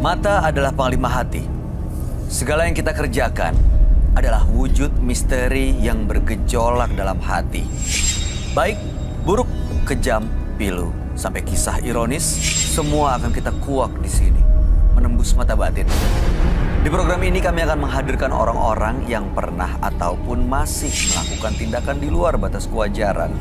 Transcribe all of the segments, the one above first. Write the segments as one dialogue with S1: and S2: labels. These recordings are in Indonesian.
S1: Mata adalah panglima hati. Segala yang kita kerjakan adalah wujud misteri yang bergejolak dalam hati. Baik, buruk, kejam, pilu, sampai kisah ironis, semua akan kita kuak di sini, menembus mata batin. Di program ini kami akan menghadirkan orang-orang yang pernah ataupun masih melakukan tindakan di luar batas kewajaran.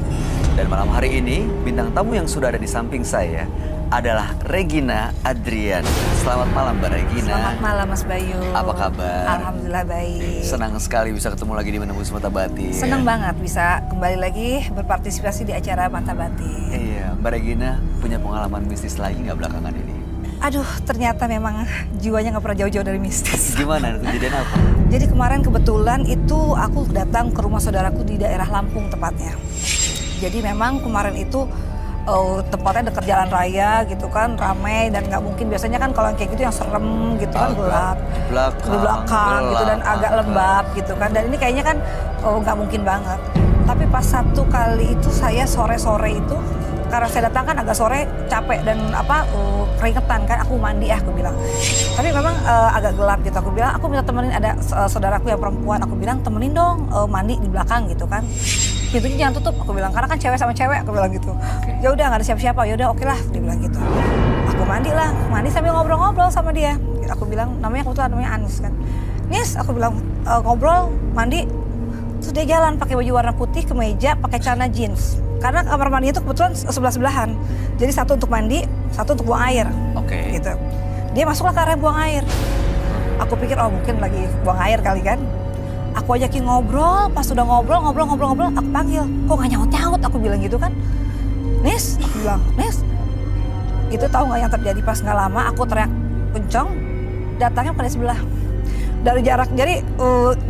S1: Dan malam hari ini, bintang tamu yang sudah ada di samping saya adalah Regina Adrian. Selamat malam Mbak Regina.
S2: Selamat malam Mas Bayu.
S1: Apa kabar?
S2: Alhamdulillah baik.
S1: Senang sekali bisa ketemu lagi di Menembus Mata Batin.
S2: Senang banget bisa kembali lagi berpartisipasi di acara Mata Batin.
S1: Iya, Mbak Regina punya pengalaman mistis lagi nggak belakangan ini?
S2: Aduh, ternyata memang jiwanya nggak pernah jauh-jauh dari mistis.
S1: Gimana? Kejadian apa?
S2: Jadi kemarin kebetulan itu aku datang ke rumah saudaraku di daerah Lampung tepatnya. Jadi memang kemarin itu tempatnya dekat jalan raya gitu kan, ramai dan nggak mungkin, biasanya kan kalau yang kayak gitu yang serem gitu kan, gelap di belakang gitu dan agak lembab gitu kan, dan ini kayaknya kan nggak mungkin banget. Tapi pas satu kali itu saya sore-sore itu, karena saya datang kan agak sore, capek dan keringetan kan, aku mandi aku bilang. Tapi memang agak gelap gitu, aku bilang aku minta temenin, ada saudaraku yang perempuan, aku bilang temenin dong mandi di belakang gitu kan. Pintunya jangan tutup, aku bilang, karena kan cewek sama cewek, aku bilang gitu. Ya udah nggak ada siapa-siapa, ya udah oke lah, dia bilang gitu. Aku mandi sambil ngobrol-ngobrol sama dia. Aku bilang, kebetulan namanya Anis kan. Nis, aku bilang ngobrol, mandi. Terus dia jalan pakai baju warna putih, kemeja, pakai celana jeans. Karena kamar mandi itu kebetulan sebelah-sebelahan. Jadi satu untuk mandi, satu untuk buang air.
S1: Oke.
S2: Gitu. Dia masuklah ke area buang air. Aku pikir mungkin lagi buang air kali kan. Aku ajakin ngobrol, pas sudah ngobrol, aku panggil. Kok gak nyaut-nyaut, aku bilang gitu kan. Nis, aku bilang, Nis. Itu tahu gak yang terjadi pas gak lama, aku teriak kenceng, datangnya pada sebelah. Dari jarak, jadi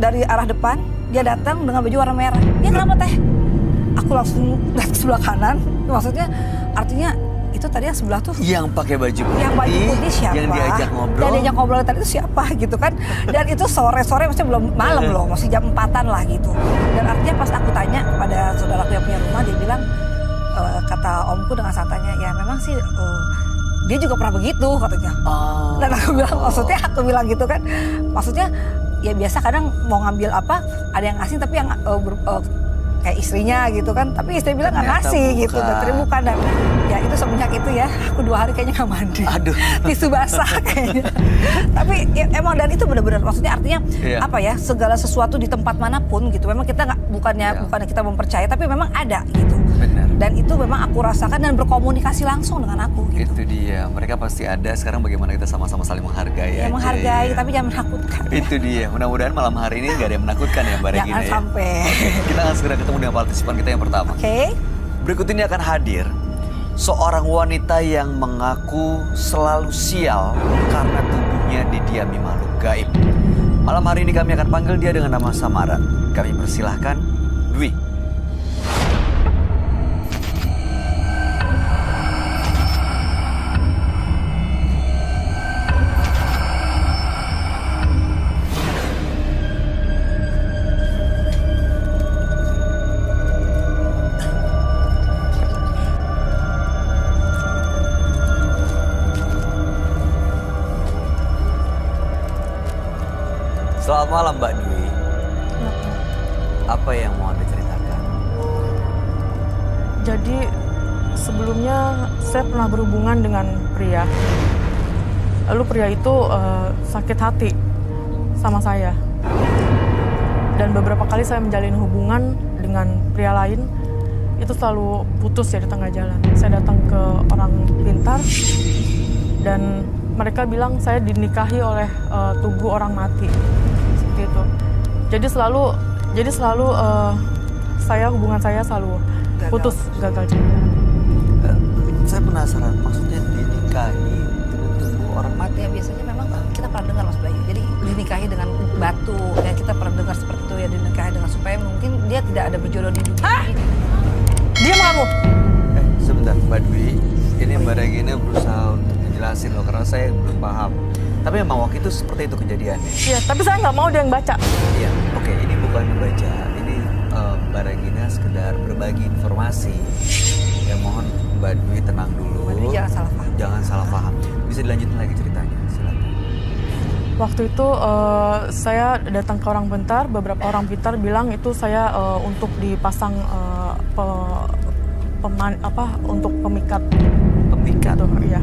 S2: dari arah depan, dia datang dengan baju warna merah. Dia kenapa teh? Aku langsung lihat ke sebelah kanan, maksudnya artinya itu tadi yang sebelah tuh
S1: yang pakai baju putih,
S2: yang baju putih siapa?
S1: Yang diajak ngobrol.
S2: Dan diajak ngobrol tadi itu siapa gitu kan. Dan itu sore-sore, maksudnya belum malam loh, masih jam 4-an lah gitu. Dan artinya pas aku tanya kepada saudaraku yang punya rumah, dia bilang, kata omku dengan santainya, ya memang sih dia juga pernah begitu katanya. Dan aku bilang, maksudnya aku bilang gitu kan, maksudnya ya biasa kadang mau ngambil apa, ada yang ngasih tapi yang kayak istrinya gitu kan, tapi istri bilang nggak ngasih gitu, dan ternyata bukan. Dan ya itu semenjak itu ya, aku 2 hari kayaknya nggak mandi. Aduh. Tisu basah kayaknya. Tapi ya, emang dan itu benar-benar, maksudnya artinya apa ya, segala sesuatu di tempat manapun gitu, memang kita nggak, bukannya kita mempercayai, tapi memang ada gitu.
S1: Benar.
S2: Dan itu memang aku rasakan dan berkomunikasi langsung dengan aku gitu.
S1: Itu dia, mereka pasti ada. Sekarang bagaimana kita sama-sama saling menghargai
S2: ya,
S1: aja.
S2: Menghargai, tapi jangan menakutkan.
S1: Itu dia, mudah-mudahan malam hari ini nggak ada yang menakutkan ya Mbak Regina.
S2: Jangan sampai.
S1: Kita akan segera ketemu dengan partisipan kita yang pertama.
S2: Oke.
S1: Berikut ini akan hadir seorang wanita yang mengaku selalu sial karena tubuhnya didiami makhluk gaib. Malam hari ini kami akan panggil dia dengan nama samaran. Kami persilahkan Dwi. Selamat malam Mbak Dwi. Apa yang mau Anda ceritakan?
S3: Jadi sebelumnya saya pernah berhubungan dengan pria. Lalu pria itu sakit hati sama saya. Dan beberapa kali saya menjalin hubungan dengan pria lain, itu selalu putus ya di tengah jalan. Saya datang ke orang pintar dan mereka bilang saya dinikahi oleh tubuh orang mati. Gitu. Jadi selalu hubungan saya selalu putus, gagal juga.
S1: Saya penasaran, maksudnya dinikahi dengan tubuh orang mati?
S2: Ya biasanya memang kita pernah dengar Mas Bayu, jadi dinikahi dengan batu, ya kita pernah dengar seperti itu ya, dinikahi dengan, supaya mungkin dia tidak ada berjodoh di dunia ini.
S3: Diam kamu!
S1: Sebentar Mbak Dwi, ini Mbak Regina berusaha untuk menjelasin loh, karena saya belum paham. Tapi memang waktu itu seperti itu kejadiannya.
S3: Iya, tapi saya nggak mau dia yang baca.
S1: Iya, oke, ini bukan membaca, ini Mbak Regina sekedar berbagi informasi. Ya mohon Mbak Dwi tenang dulu.
S2: Mbak Dwi jangan salah paham.
S1: Jangan salah paham. Bisa dilanjutin lagi ceritanya, silakan.
S3: Waktu itu saya datang ke orang pintar, beberapa orang pintar bilang itu saya untuk dipasang untuk pemikat.
S1: Pemikat.
S3: Gitu, iya.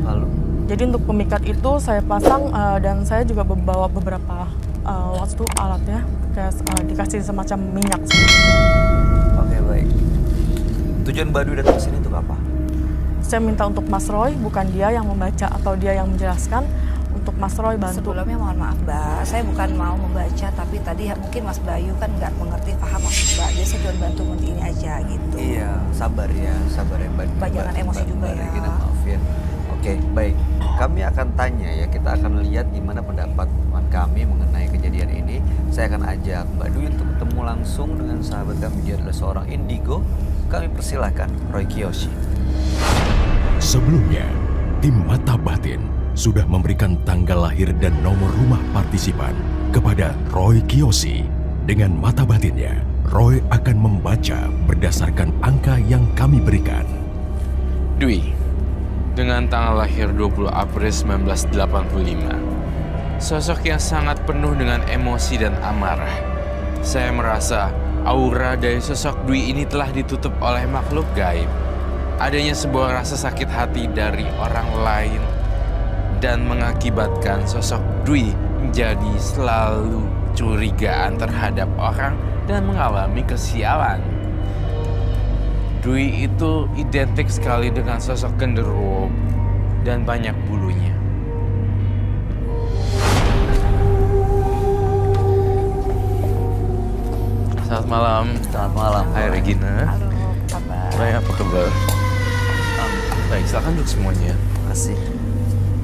S1: Lalu?
S3: Jadi untuk pemikat itu saya pasang dan saya juga membawa beberapa waktu alatnya, kayak dikasih semacam minyak.
S1: Oke, baik. Tujuan Mbak Dwi datang ke sini untuk apa?
S3: Saya minta untuk Mas Roy, bukan dia yang membaca atau dia yang menjelaskan, untuk Mas Roy bantu.
S2: Sebelumnya mohon maaf Mbak, saya bukan mau membaca, tapi tadi mungkin Mas Bayu kan nggak mengerti paham maksud Mbak. Jadi saya cuma bantu ngerti ini aja gitu.
S1: Iya, sabar ya Mbak.
S2: Mbak, jangan emosi juga
S1: Mbak
S2: ya.
S1: Regina, maaf ya. Oke, baik. Kami akan tanya ya, kita akan lihat gimana pendapat teman kami mengenai kejadian ini. Saya akan ajak Mbak Dwi untuk bertemu langsung dengan sahabat kami, dia adalah seorang indigo. Kami persilahkan Roy Kiyoshi.
S4: Sebelumnya, tim Mata Batin sudah memberikan tanggal lahir dan nomor rumah partisipan kepada Roy Kiyoshi. Dengan mata batinnya, Roy akan membaca berdasarkan angka yang kami berikan.
S5: Dwi, dengan tanggal lahir 20 April 1985, sosok yang sangat penuh dengan emosi dan amarah. Saya merasa aura dari sosok Dwi ini telah ditutup oleh makhluk gaib. Adanya sebuah rasa sakit hati dari orang lain dan mengakibatkan sosok Dwi menjadi selalu curigaan terhadap orang dan mengalami kesialan. Dwi itu identik sekali dengan sosok genderuwo dan banyak bulunya. Selamat malam.
S1: Selamat malam.
S5: Hai Regina.
S2: Halo, kabar?
S5: Baik, apa kabar? Baik, silakan duduk semuanya.
S1: Terima kasih.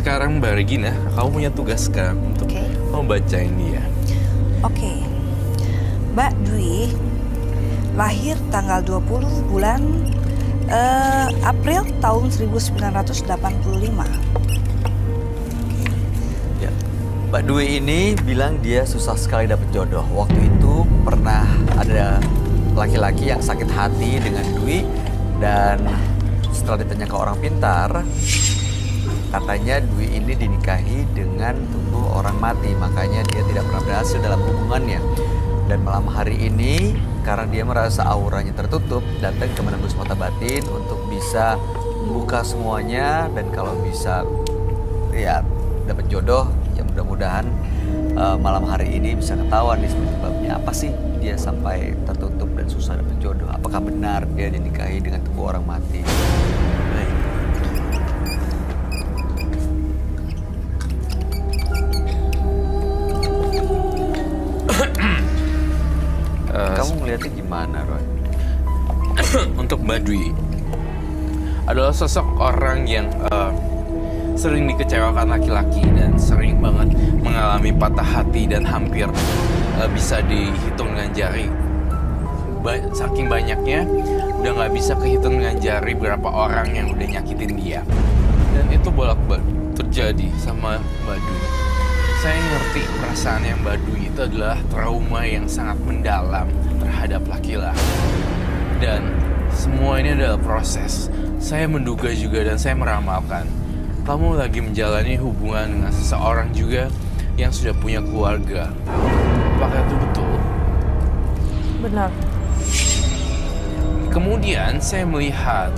S5: Sekarang Mbak Regina, kamu punya tugas sekarang untuk
S2: Oke.
S5: membacain dia.
S2: Oke, Mbak Dwi lahir tanggal 20 bulan April tahun 1985.
S1: Ya. Mbak Dwi ini bilang dia susah sekali dapat jodoh. Waktu itu pernah ada laki-laki yang sakit hati dengan Dwi, dan setelah ditanya ke orang pintar, katanya Dwi ini dinikahi dengan tubuh orang mati, makanya dia tidak pernah berhasil dalam hubungannya. Dan malam hari ini, karena dia merasa auranya tertutup, datang ke menembus mata batin untuk bisa membuka semuanya, dan kalau bisa ya dapat jodoh, ya mudah-mudahan malam hari ini bisa ketahuan nih sebabnya apa sih dia sampai tertutup dan susah dapat jodoh. Apakah benar dia dinikahi dengan tubuh orang mati? Baik. Kamu melihatnya gimana, Roy?
S5: Untuk Mbak Dwi adalah sosok orang yang sering dikecewakan laki-laki dan sering banget mengalami patah hati dan hampir bisa dihitung dengan jari. Saking banyaknya udah nggak bisa kehitung dengan jari berapa orang yang udah nyakitin dia. Dan itu bolak-balik terjadi sama Mbak Dwi. Saya ngerti perasaan yang Mbak Dwi itu adalah trauma yang sangat mendalam terhadap laki-laki. Dan semua ini adalah proses. Saya menduga juga dan saya meramalkan kamu lagi menjalani hubungan dengan seseorang juga yang sudah punya keluarga. Apakah itu betul?
S3: Benar.
S5: Kemudian saya melihat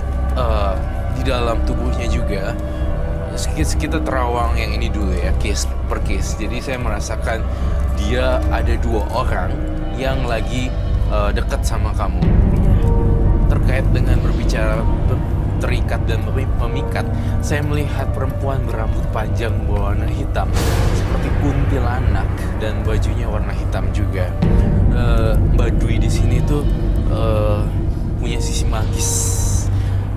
S5: di dalam tubuhnya juga, kita terawang yang ini dulu ya, case per case. Jadi saya merasakan dia ada 2 orang yang lagi dekat sama kamu. Terkait dengan berbicara terikat dan memikat, saya melihat perempuan berambut panjang berwarna hitam seperti kuntilanak dan bajunya warna hitam juga. Mbak Dwi di sini tuh punya sisi magis.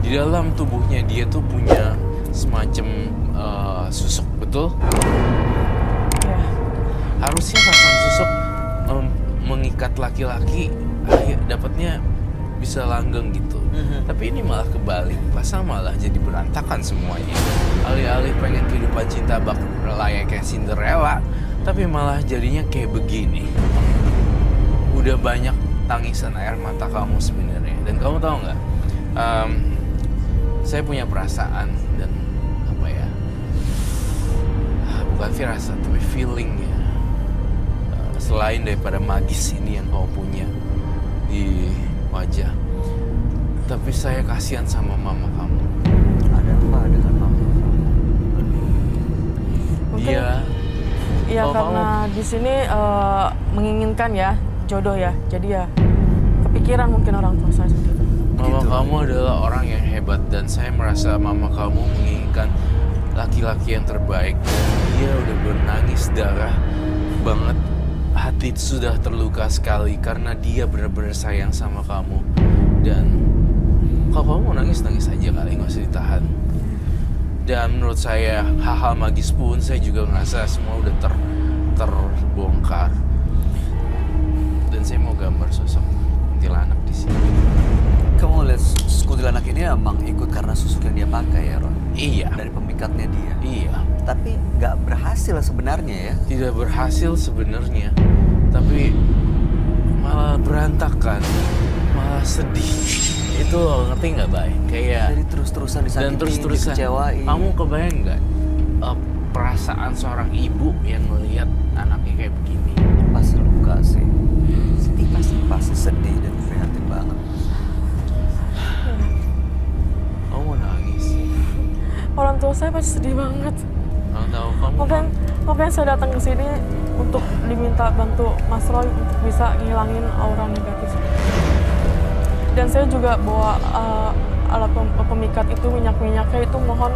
S5: Di dalam tubuhnya dia tuh punya semacam susuk, betul?
S3: Ya.
S5: Harusnya pasang susuk mengikat laki-laki, dapatnya bisa langgeng gitu. Tapi ini malah kebalik, pasang malah jadi berantakan semuanya. Alih-alih pengen kehidupan cinta bak layaknya Cinderella, tapi malah jadinya kayak begini. Udah banyak tangisan air mata kamu sebenarnya. Dan kamu tahu nggak? Saya punya perasaan dan bukan firasat tapi feeling ya. Selain daripada magis ini yang kau punya di wajah, tapi saya kasihan sama mama kamu.
S1: Ada apa dengan mama?
S3: Mungkin
S5: Dia
S3: ya
S5: Oh,
S3: karena di sini menginginkan ya jodoh ya. Jadi ya kepikiran mungkin orang tua saya seperti itu.
S5: Mama
S1: Gitu.
S5: kamu adalah orang yang hebat dan saya merasa mama kamu menginginkan laki-laki yang terbaik. Dia udah bernangis darah banget. Hati sudah terluka sekali karena dia benar-benar sayang sama kamu. Dan kalau kamu mau nangis aja kali, nggak usah ditahan. Dan menurut saya hal-hal magis pun saya juga ngerasa semua udah terbongkar. Dan saya mau gambar sosok kuntilanak di sini.
S1: Kamu lihat kuntilanak ini emang ikut karena susuk yang dia pakai ya, Ron?
S5: Iya.
S1: Dari pemikatnya dia.
S5: Iya.
S1: Tapi nggak berhasil sebenarnya ya.
S5: Tidak berhasil sebenarnya, tapi malah berantakan, malah sedih. Itu loh, ngerti nggak, Bay? Kayak
S1: Jadi terus-terusan disakiti,
S5: dan terus-terusan.
S1: dikecewain.
S5: Kamu kebayang nggak perasaan seorang ibu yang melihat anaknya kayak begini?
S1: Pasti luka sih.
S2: Sedih pasti.
S1: Pasti sedih dan prihatin banget.
S5: Kamu mau nangis?
S3: Orang tua saya pasti sedih banget.
S5: Kamu tahu kamu?
S3: Makanya saya datang ke sini untuk diminta bantu Mas Roy untuk bisa ngilangin aura negatif. Dan saya juga bawa alat pemikat itu, minyak-minyaknya itu mohon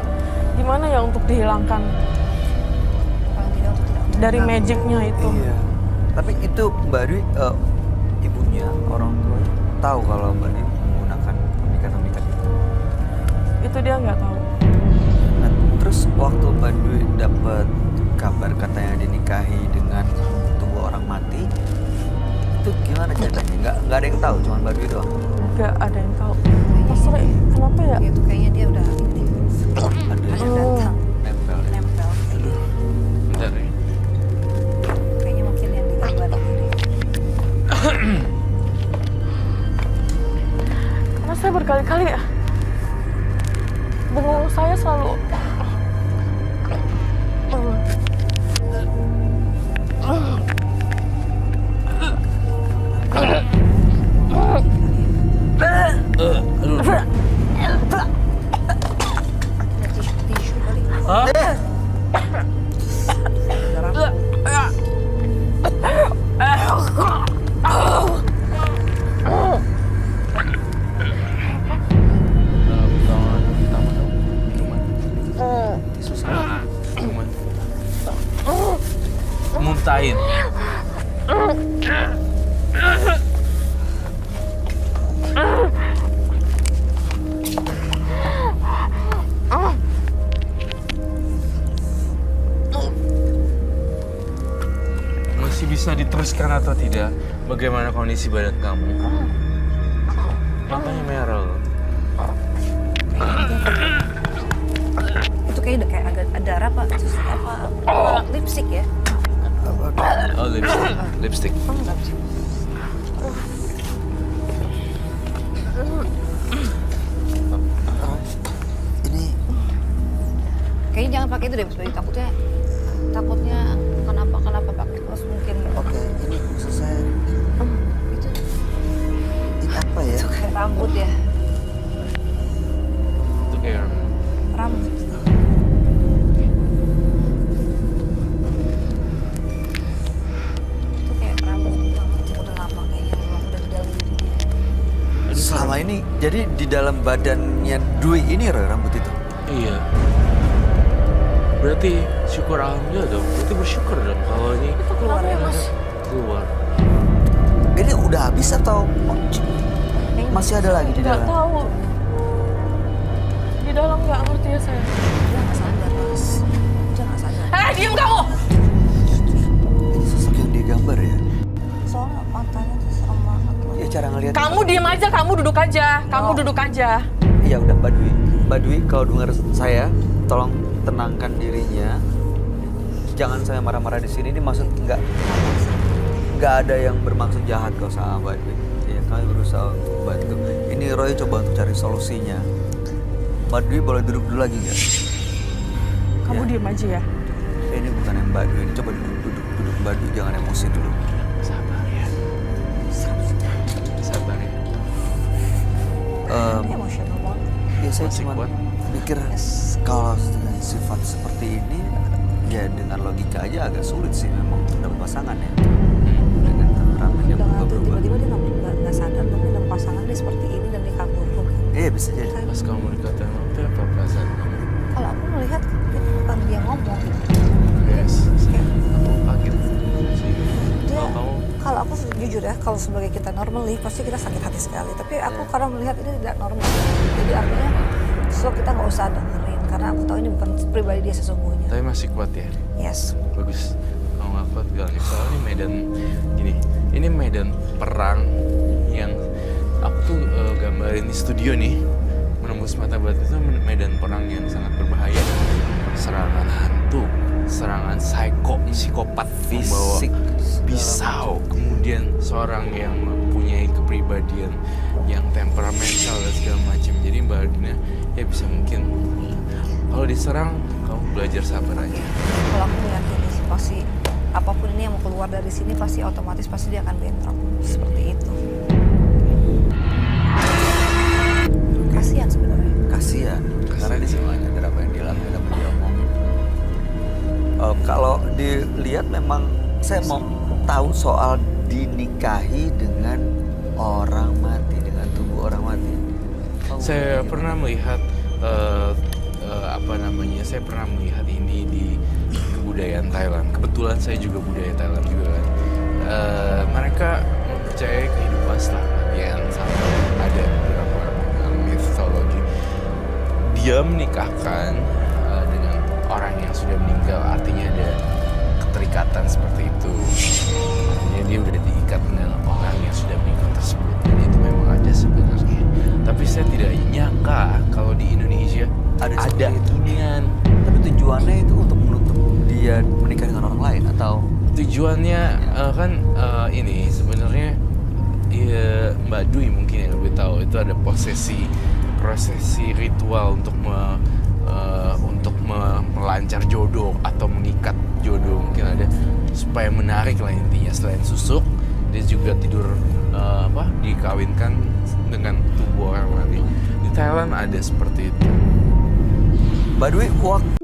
S3: gimana ya untuk dihilangkan
S2: Paling tidak untuk tidak
S3: dari
S2: mengganggu.
S3: magicnya itu.
S1: Iya. Tapi itu Mbak Dwi, ibunya, orang tua tahu kalau Mbak Dwi menggunakan pemikat-pemikat itu.
S3: Itu dia nggak tahu.
S1: Nah, terus waktu Mbak Dwi dapat kabar katanya dinikahi dengan tubuh orang mati, itu gimana ceritanya? Nggak ada yang tahu, cuma Mbak Dwi doang.
S3: Nggak ada yang tahu. Mas Roy, kenapa ya?
S2: Itu kayaknya dia udah ini.
S1: Ada
S2: Ada
S1: yang
S2: datang,
S1: nempel ya.
S2: nempel.
S5: Bentar ya.
S2: Kayaknya mungkin yang digambar ini.
S3: Karena saya berkali-kali ya, bengong saya selalu
S5: Aduh.
S2: Ada tisu kali.
S5: Hah?
S2: Darah.
S5: Pertama dong. Minuman. Minuman. Muntahin. Masih bisa diteruskan atau tidak? Bagaimana kondisi badan kamu? Matanya merah loh.
S2: Itu kayaknya kayak ada darah Pak. Terus apa? Lipstick ya?
S5: Oh, lipstick. Lipstick.
S1: Ini
S2: Kayaknya jangan pakai itu deh, Mas Bayu. Takutnya kenapa pakai terus mungkin.
S1: oke, ini maksud saya
S2: Itu
S1: ini apa ya?
S2: itu kayak rambut ya.
S5: Itu kayak
S2: Rambut. Itu kayak rambut yang udah lama kayaknya memang udah di dalam diri dia.
S1: Selama ini jadi di dalam badannya Dwi ini Roy, rambut itu.
S5: iya. Berarti syukur alhamdulillah dong. Berarti bersyukur dong kalau ini
S2: Itu keluar ya Mas?
S5: keluar.
S1: Ini udah habis atau masih ada lagi di
S3: nggak
S1: dalam?
S3: tahu. Di dalam nggak ngerti ya saya.
S2: Dia nggak sadar Mas. Dia nggak sadar.
S3: Diem kamu!
S1: Ini sosok yang dia gambar ya?
S2: Soalnya matanya tuh serem banget loh.
S1: Ya cara ngelihat.
S3: Kamu diem aja, kamu duduk aja. Kamu duduk aja.
S1: Iya udah Mbak Dwi. Mbak Dwi kalau dengar saya, tolong tenangkan dirinya. Jangan saya marah-marah di sini. Ini maksud nggak ada yang bermaksud jahat kok sama Mbak Dwi. Ya kami berusaha untuk bantu. Ini Roy coba untuk cari solusinya. Mbak Dwi boleh duduk dulu lagi nggak?
S3: Kamu
S1: Ya.
S3: diem aja ya.
S1: Ini bukan Mbak Dwi. Coba duduk Mbak Dwi, jangan emosi dulu.
S5: Sabar ya. Sabar ya.
S2: Ini emosional banget.
S1: Ya saya
S5: Masih
S1: cuma
S5: kuat?
S1: mikir
S2: Yes.
S1: kalau dengan sifat seperti ini, ya dengan logika aja agak sulit sih memang dapat pasangan ya. Dengan temperamen yang
S2: Dengan
S1: berubah-berubah.
S2: tiba-tiba dia nggak sadar bahwa dalam pasangan dia seperti ini dan dia kabur.
S1: Iya bisa jadi.
S5: Pas kamu dikatain apa perasaan kamu?
S2: Kalau aku melihat itu bukan dia ngomong gitu.
S5: Yes.
S2: Kayak
S5: Aku kaget sih.
S2: dia,
S5: Kalau kamu
S2: kalau aku jujur ya, kalau sebagai kita normally pasti kita sakit hati sekali. Tapi aku karena melihat ini tidak normal, jadi artinya so kita nggak usah dengerin karena aku tahu ini bukan pribadi dia sesungguhnya.
S5: tapi masih kuat ya.
S2: Yes.
S5: Bagus. Kamu nggak kuat gak? Soalnya ini medan gini. Ini medan perang yang aku tuh gambarin di studio nih. Menembus mata batu itu medan perang yang sangat berbahaya. Serangan hantu, serangan psikopat membawa
S1: Fisik.
S5: pisau, kemudian seorang yang mempunyai kepribadian yang temperamental dan segala macam. Jadi Mbak Aldina ya bisa mungkin kalau diserang kamu belajar sabar aja.
S2: Kalau aku meyakini sih pasti apapun ini yang mau keluar dari sini pasti otomatis pasti dia akan bentrok seperti itu. Kasihan sebenarnya.
S1: Kasihan, karena dia semua nyadar apa yang dilakukan dan dia omongin. Kalau dilihat memang saya mau tahu soal dinikahi dengan orang mati, dengan tubuh orang mati.
S5: Saya pernah melihat saya pernah melihat ini di kebudayaan Thailand. Kebetulan saya juga budaya Thailand juga kan. Mereka mempercayai kehidupan setelah kematian sampai ada beberapa mitologi. Dia menikahkan dengan orang yang sudah meninggal, artinya ada keterikatan seperti itu. Artinya dia udah diikat dengan orang yang sudah meninggal tersebut. Dan itu memang ada sebenarnya. Tapi saya tidak nyangka kalau di Indonesia
S1: Ada
S5: ada
S1: seperti itu.
S5: inian.
S1: Tapi tujuannya itu untuk menutup dia menikah dengan orang lain atau
S5: Tujuannya kan ini sebenarnya ya, Mbak Dwi mungkin yang lebih tahu itu ada prosesi ritual untuk melancar jodoh atau mengikat jodoh, mungkin ada supaya menarik lah intinya. Selain susuk dia juga tidur dikawinkan dengan tubuh orang mati. Di Thailand ada seperti itu.
S1: Mbak Dwi, waktu